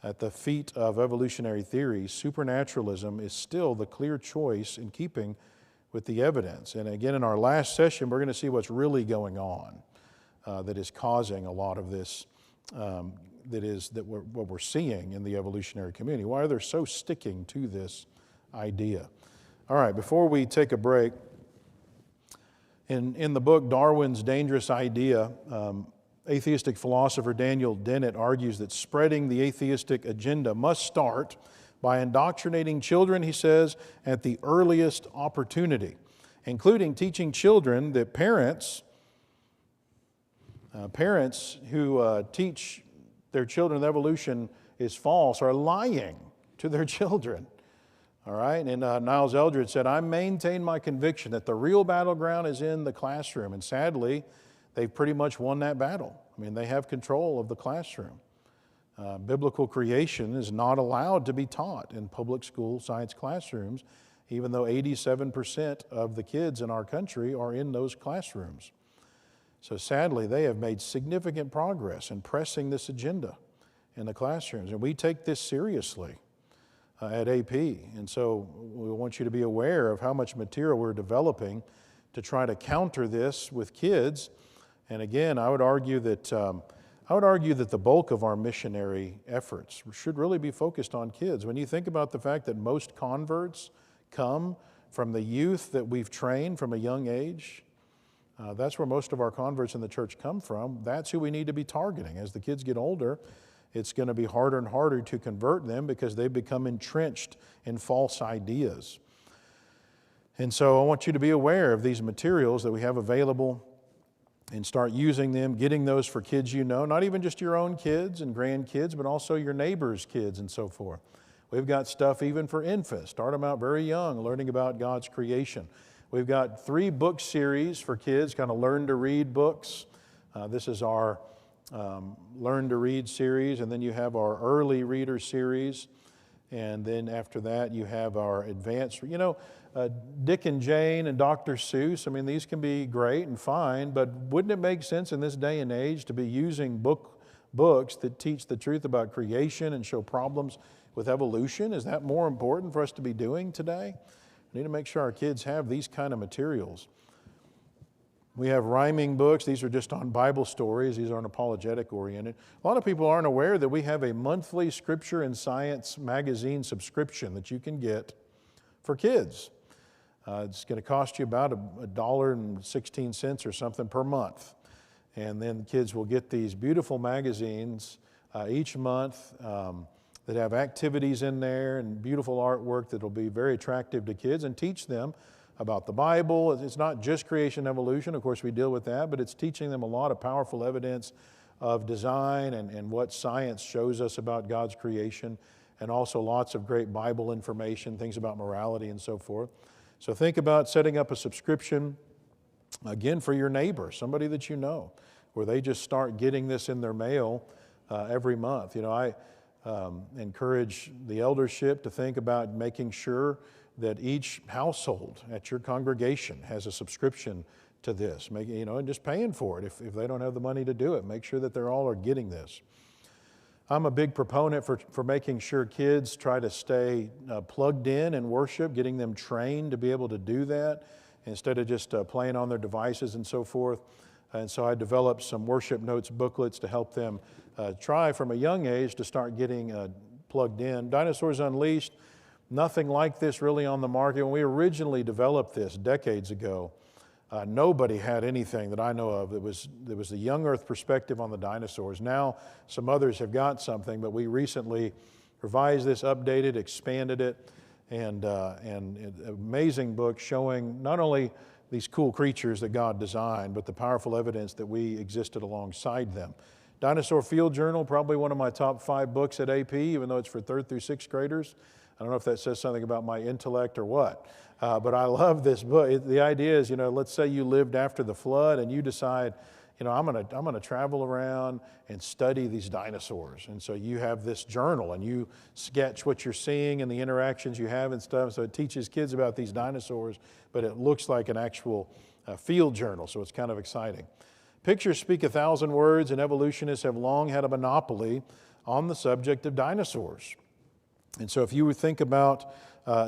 at the feet of evolutionary theory, supernaturalism is still the clear choice in keeping with the evidence. And again, in our last session, we're going to see what's really going on that is causing a lot of this, what we're seeing in the evolutionary community. Why are they so sticking to this idea? All right, before we take a break, in the book Darwin's Dangerous Idea, atheistic philosopher Daniel Dennett argues that spreading the atheistic agenda must start by indoctrinating children, he says, at the earliest opportunity, including teaching children that parents who teach their children that evolution is false are lying to their children. All right, and Niles Eldredge said, I maintain my conviction that the real battleground is in the classroom. And sadly, they've pretty much won that battle. I mean, they have control of the classroom. Biblical creation is not allowed to be taught in public school science classrooms, even though 87% of the kids in our country are in those classrooms. So sadly, they have made significant progress in pressing this agenda in the classrooms. And we take this seriously at AP. And so we want you to be aware of how much material we're developing to try to counter this with kids. And again, I would argue that the bulk of our missionary efforts should really be focused on kids. When you think about the fact that most converts come from the youth that we've trained from a young age, that's where most of our converts in the church come from. That's who we need to be targeting. As the kids get older, it's going to be harder and harder to convert them because they've become entrenched in false ideas. And so I want you to be aware of these materials that we have available and start using them, getting those for kids you know, not even just your own kids and grandkids, but also your neighbors' kids and so forth. We've got stuff even for infants. Start them out very young, learning about God's creation. We've got 3 book series for kids, kind of learn to read books. This is our Learn to Read series, and then you have our Early Reader series, and then after that you have our Advanced. You know, Dick and Jane and Dr. Seuss, I mean, these can be great and fine, but wouldn't it make sense in this day and age to be using books that teach the truth about creation and show problems with evolution? Is that more important for us to be doing today? We need to make sure our kids have these kind of materials. We have rhyming books. These are just on Bible stories. These aren't apologetic oriented. A lot of people aren't aware that we have a monthly Scripture and Science magazine subscription that you can get for kids. It's going to cost you about $1.16 or something per month. And then kids will get these beautiful magazines each month that have activities in there and beautiful artwork that will be very attractive to kids and teach them about the Bible. It's not just creation and evolution. Of course, we deal with that, but it's teaching them a lot of powerful evidence of design and what science shows us about God's creation, and also lots of great Bible information, things about morality and so forth. So think about setting up a subscription, again, for your neighbor, somebody that you know, where they just start getting this in their mail every month. You know, I encourage the eldership to think about making sure that each household at your congregation has a subscription to this, and just paying for it. If they don't have the money to do it, make sure that they're all are getting this. I'm a big proponent for making sure kids try to stay plugged in worship, getting them trained to be able to do that instead of just playing on their devices and so forth. And so I developed some worship notes booklets to help them try from a young age to start getting plugged in. Dinosaurs Unleashed, nothing like this really on the market. When we originally developed this decades ago, nobody had anything that I know of that was the young earth perspective on the dinosaurs. Now some others have got something, but we recently revised this, updated, expanded it, and an amazing book showing not only these cool creatures that God designed, but the powerful evidence that we existed alongside them. Dinosaur Field Journal, probably one of my top 5 books at AP, even though it's for 3rd through 6th graders. I don't know if that says something about my intellect or what, but I love this book. The idea is, let's say you lived after the flood and you decide, I'm gonna travel around and study these dinosaurs. And so you have this journal and you sketch what you're seeing and the interactions you have and stuff. So it teaches kids about these dinosaurs, but it looks like an actual field journal, so it's kind of exciting. Pictures speak 1,000 words, and evolutionists have long had a monopoly on the subject of dinosaurs. And so if you would think about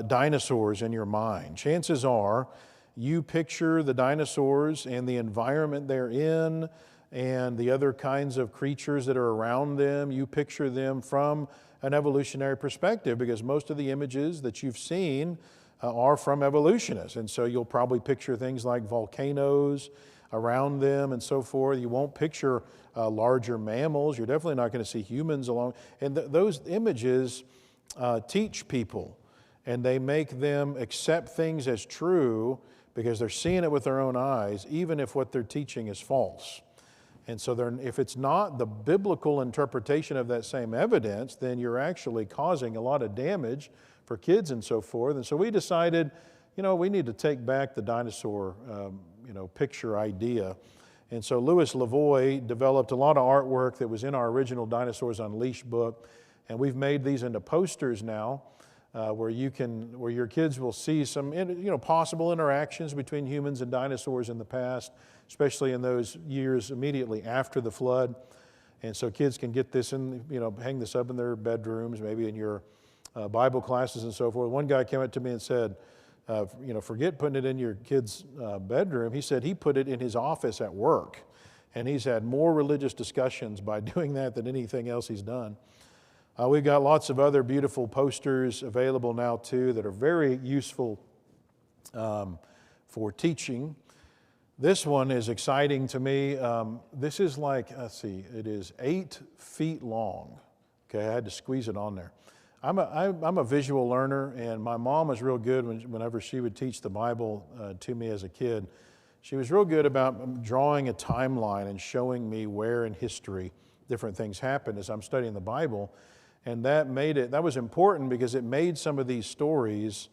dinosaurs in your mind, chances are you picture the dinosaurs and the environment they're in and the other kinds of creatures that are around them. You picture them from an evolutionary perspective, because most of the images that you've seen are from evolutionists. And so you'll probably picture things like volcanoes around them and so forth. You won't picture larger mammals. You're definitely not going to see humans along. And those images teach people, and they make them accept things as true because they're seeing it with their own eyes, even if what they're teaching is false. And so if it's not the biblical interpretation of that same evidence, then you're actually causing a lot of damage for kids and so forth. And so we decided, we need to take back the dinosaur, picture idea. And so Louis Lavoie developed a lot of artwork that was in our original Dinosaurs Unleashed book, and we've made these into posters now, where your kids will see some, possible interactions between humans and dinosaurs in the past, especially in those years immediately after the flood. And so kids can get this and, hang this up in their bedrooms, maybe in your Bible classes and so forth. One guy came up to me and said, forget putting it in your kid's bedroom. He said he put it in his office at work, and he's had more religious discussions by doing that than anything else he's done. We've got lots of other beautiful posters available now too that are very useful for teaching. This one is exciting to me. This is like, it is 8 feet long. Okay, I had to squeeze it on there. I'm a visual learner, and my mom was real good whenever she would teach the Bible to me as a kid. She was real good about drawing a timeline and showing me where in history different things happened as I'm studying the Bible. And that was important because it made some of these stories,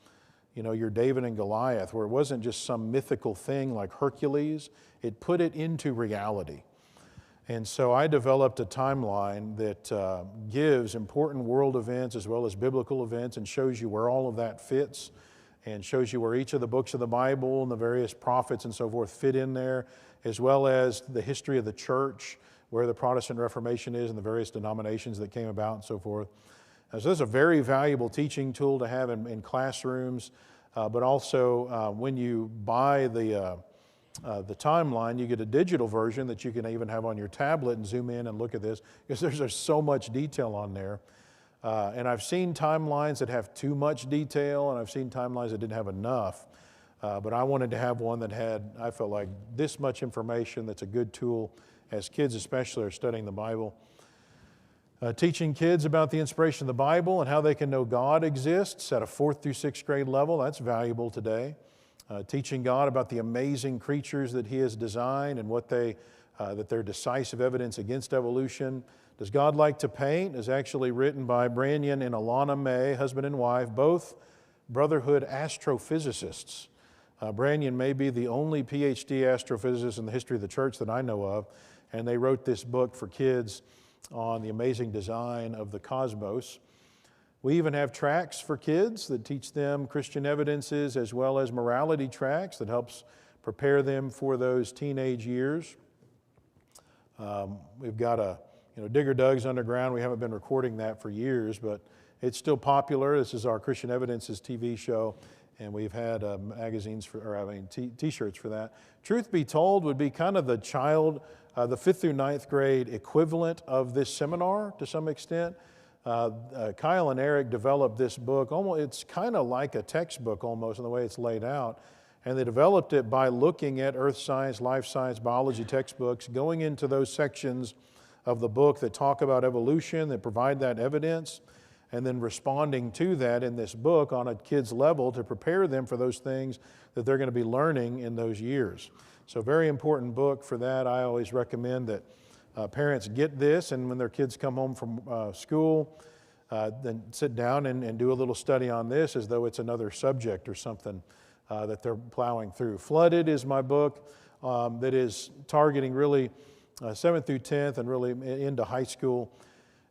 your David and Goliath, where it wasn't just some mythical thing like Hercules, it put it into reality. And so I developed a timeline that gives important world events as well as biblical events and shows you where all of that fits and shows you where each of the books of the Bible and the various prophets and so forth fit in there, as well as the history of the church, where the Protestant Reformation is and the various denominations that came about and so forth. So this is a very valuable teaching tool to have in classrooms, but also when you buy the timeline, you get a digital version that you can even have on your tablet and zoom in and look at this, because there's so much detail on there. And I've seen timelines that have too much detail, and I've seen timelines that didn't have enough. But I wanted to have one that I felt like this much information that's a good tool as kids especially are studying the Bible. Teaching kids about the inspiration of the Bible and how they can know God exists at a 4th through 6th grade level, that's valuable today. Teaching God about the amazing creatures that He has designed and that they're decisive evidence against evolution. Does God like to paint? Is actually written by Branyan and Alana May, husband and wife, both Brotherhood astrophysicists. Branyan may be the only PhD astrophysicist in the history of the church that I know of, and they wrote this book for kids on the amazing design of the cosmos. We even have tracts for kids that teach them Christian evidences as well as morality tracts that helps prepare them for those teenage years. We've got Digger Doug's Underground. We haven't been recording that for years, but it's still popular. This is our Christian Evidences TV show, and we've had T-shirts for that. Truth Be Told would be kind of the 5th through 9th grade equivalent of this seminar to some extent. Kyle and Eric developed this book. It's kind of like a textbook almost in the way it's laid out. And they developed it by looking at earth science, life science, biology textbooks, going into those sections of the book that talk about evolution, that provide that evidence, and then responding to that in this book on a kid's level to prepare them for those things that they're going to be learning in those years. So very important book for that. I always recommend that parents get this, and when their kids come home from school, then sit down and do a little study on this as though it's another subject or something that they're plowing through. Flooded is my book that is targeting really 7th through 10th and really into high school,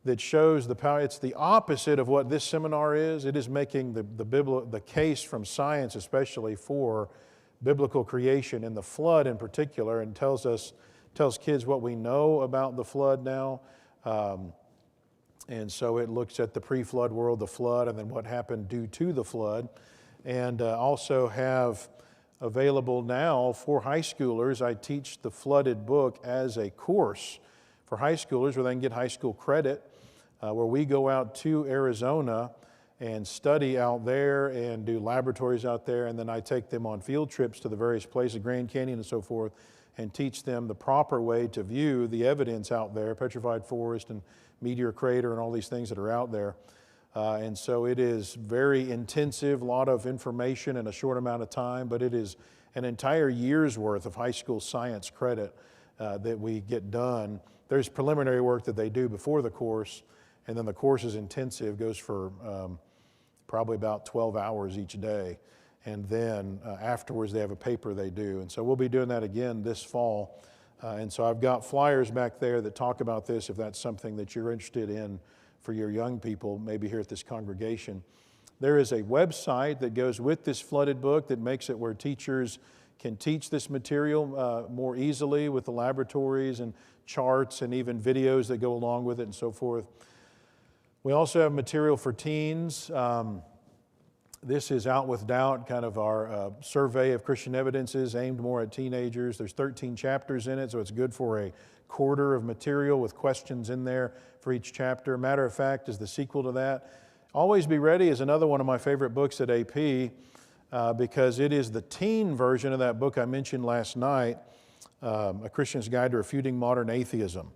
that shows the power. It's the opposite of what this seminar is. It is making the case from science especially for biblical creation and the flood in particular, and tells kids what we know about the flood now. And so it looks at the pre-flood world, the flood, and then what happened due to the flood. And also have available now for high schoolers, I teach the Flooded book as a course for high schoolers where they can get high school credit, where we go out to Arizona and study out there and do laboratories out there, and then I take them on field trips to the various places, Grand Canyon and so forth, and teach them the proper way to view the evidence out there, petrified forest and meteor crater and all these things that are out there. And so it is very intensive, a lot of information in a short amount of time, but it is an entire year's worth of high school science credit that we get done. There's preliminary work that they do before the course, and then the course is intensive, goes for probably about 12 hours each day. And then afterwards, they have a paper they do. And so we'll be doing that again this fall. And so I've got flyers back there that talk about this if that's something that you're interested in for your young people, maybe here at this congregation. There is a website that goes with this flooded book that makes it where teachers can teach this material more easily with the laboratories and charts and even videos that go along with it and so forth. We also have material for teens. This is Out with Doubt, kind of our survey of Christian evidences aimed more at teenagers. There's 13 chapters in it, so it's good for a quarter of material with questions in there for each chapter. Matter of fact is the sequel to that. Always Be Ready is another one of my favorite books at AP because it is the teen version of that book I mentioned last night, A Christian's Guide to Refuting Modern Atheism.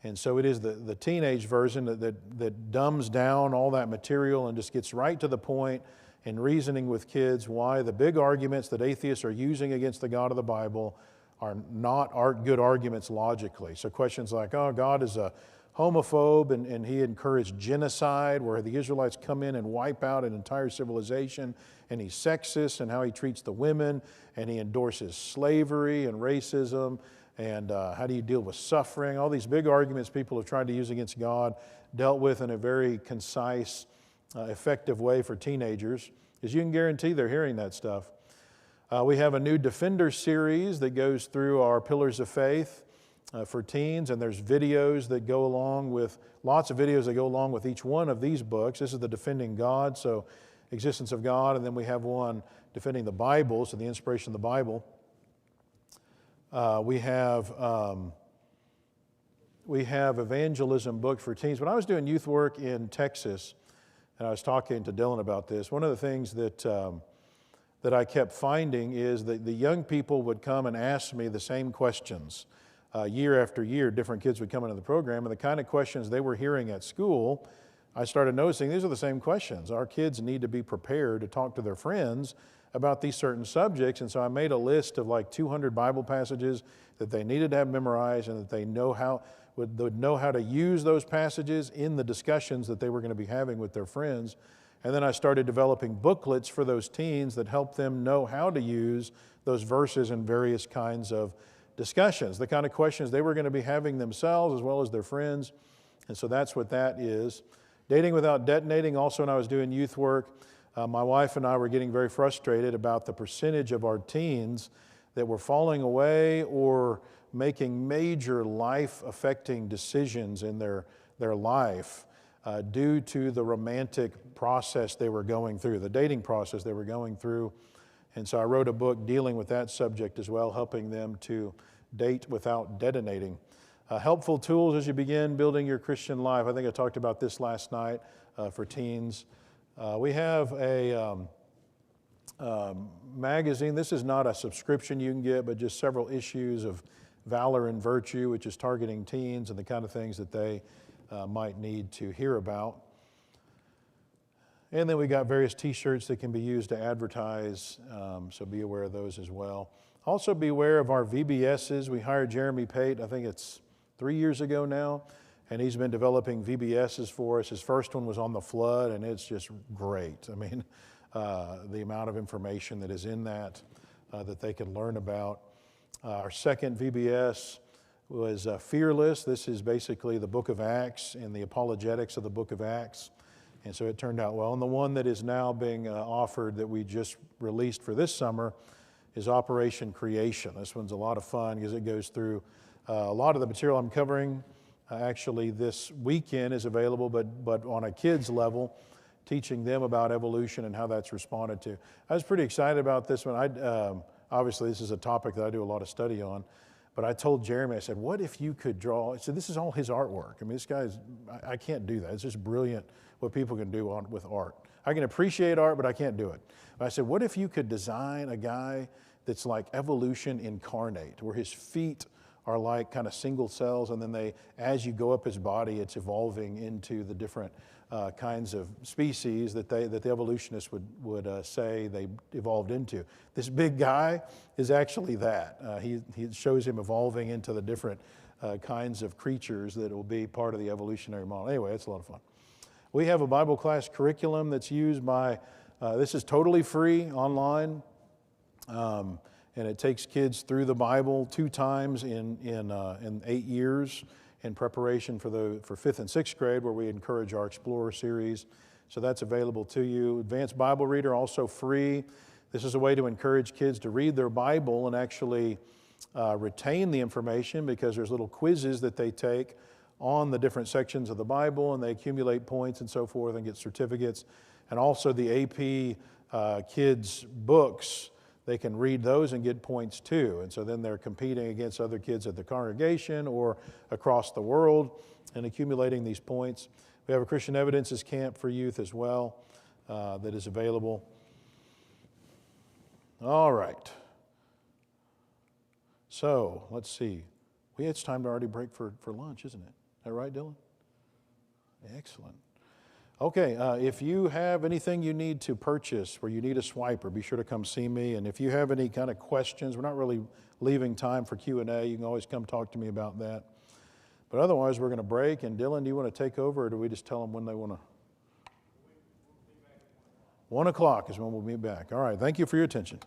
And so it is the teenage version that dumbs down all that material and just gets right to the point in reasoning with kids why the big arguments that atheists are using against the God of the Bible are not good arguments logically. So questions like, oh, God is a homophobe and he encouraged genocide where the Israelites come in and wipe out an entire civilization, and he's sexist and how he treats the women, and he endorses slavery and racism, and how do you deal with suffering? All these big arguments people have tried to use against God, dealt with in a very concise, effective way for teenagers, because you can guarantee they're hearing that stuff. We have a new Defender series that goes through our pillars of faith for teens, and there's videos that go along with, lots of videos that go along with each one of these books. This is the Defending God, so existence of God, and then we have one Defending the Bible, so the inspiration of the Bible. We have evangelism book for teens. When I was doing youth work in Texas, and I was talking to Dylan about this, one of the things that I kept finding is that the young people would come and ask me the same questions year after year. Different kids would come into the program, and the kind of questions they were hearing at school, I started noticing these are the same questions. Our kids need to be prepared to talk to their friends about these certain subjects, and so I made a list of like 200 Bible passages that they needed to have memorized and that they would know how to use those passages in the discussions that they were going to be having with their friends. And then I started developing booklets for those teens that help them know how to use those verses in various kinds of discussions, the kind of questions they were going to be having themselves as well as their friends. And so that's what that is. Dating Without Detonating, also when I was doing youth work, my wife and I were getting very frustrated about the percentage of our teens that were falling away or making major life-affecting decisions in their life due to the romantic process they were going through, the dating process they were going through. And so I wrote a book dealing with that subject as well, helping them to date without detonating. Helpful tools as you begin building your Christian life. I think I talked about this last night for teens. We have a magazine. This is not a subscription you can get, but just several issues of Valor and Virtue, which is targeting teens and the kind of things that they might need to hear about. And then we got various t-shirts that can be used to advertise, so be aware of those as well. Also be aware of our VBSs. We hired Jeremy Pate, I think it's 3 years ago now, and he's been developing VBSs for us. His first one was on the flood, and it's just great. I mean, the amount of information that is in that that they can learn about. Our second VBS was Fearless. This is basically the book of Acts and the apologetics of the book of Acts. And so it turned out well. And the one that is now being offered that we just released for this summer is Operation Creation. This one's a lot of fun because it goes through a lot of the material I'm covering. Actually, this weekend is available, but on a kid's level, teaching them about evolution and how that's responded to. I was pretty excited about this one. Obviously, this is a topic that I do a lot of study on. But I told Jeremy, I said, what if you could draw? I said, this is all his artwork. I mean, this guy's, I can't do that. It's just brilliant what people can do with art. I can appreciate art, but I can't do it. But I said, what if you could design a guy that's like evolution incarnate, where his feet are like kind of single cells, and then as you go up his body, it's evolving into the different kinds of species that the evolutionists would say they evolved into. This big guy is actually that. He shows him evolving into the different kinds of creatures that will be part of the evolutionary model. Anyway, it's a lot of fun. We have a Bible class curriculum that's used by, this is totally free online, and it takes kids through the Bible 2 times in 8 years in preparation for 5th and 6th grade, where we encourage our Explorer series. So that's available to you. Advanced Bible Reader, also free. This is a way to encourage kids to read their Bible and actually retain the information, because there's little quizzes that they take on the different sections of the Bible, and they accumulate points and so forth and get certificates. And also the AP kids books, they can read those and get points too. And so then they're competing against other kids at the congregation or across the world and accumulating these points. We have a Christian Evidences camp for youth as well that is available. All right. So let's see. It's time to already break for lunch, isn't it? Is that right, Dylan? Excellent. Okay, if you have anything you need to purchase where you need a swiper, be sure to come see me. And if you have any kind of questions, we're not really leaving time for Q&A. You can always come talk to me about that. But otherwise, we're going to break. And Dylan, do you want to take over, or do we just tell them when they want to? 1 o'clock is when we'll be back. All right, thank you for your attention.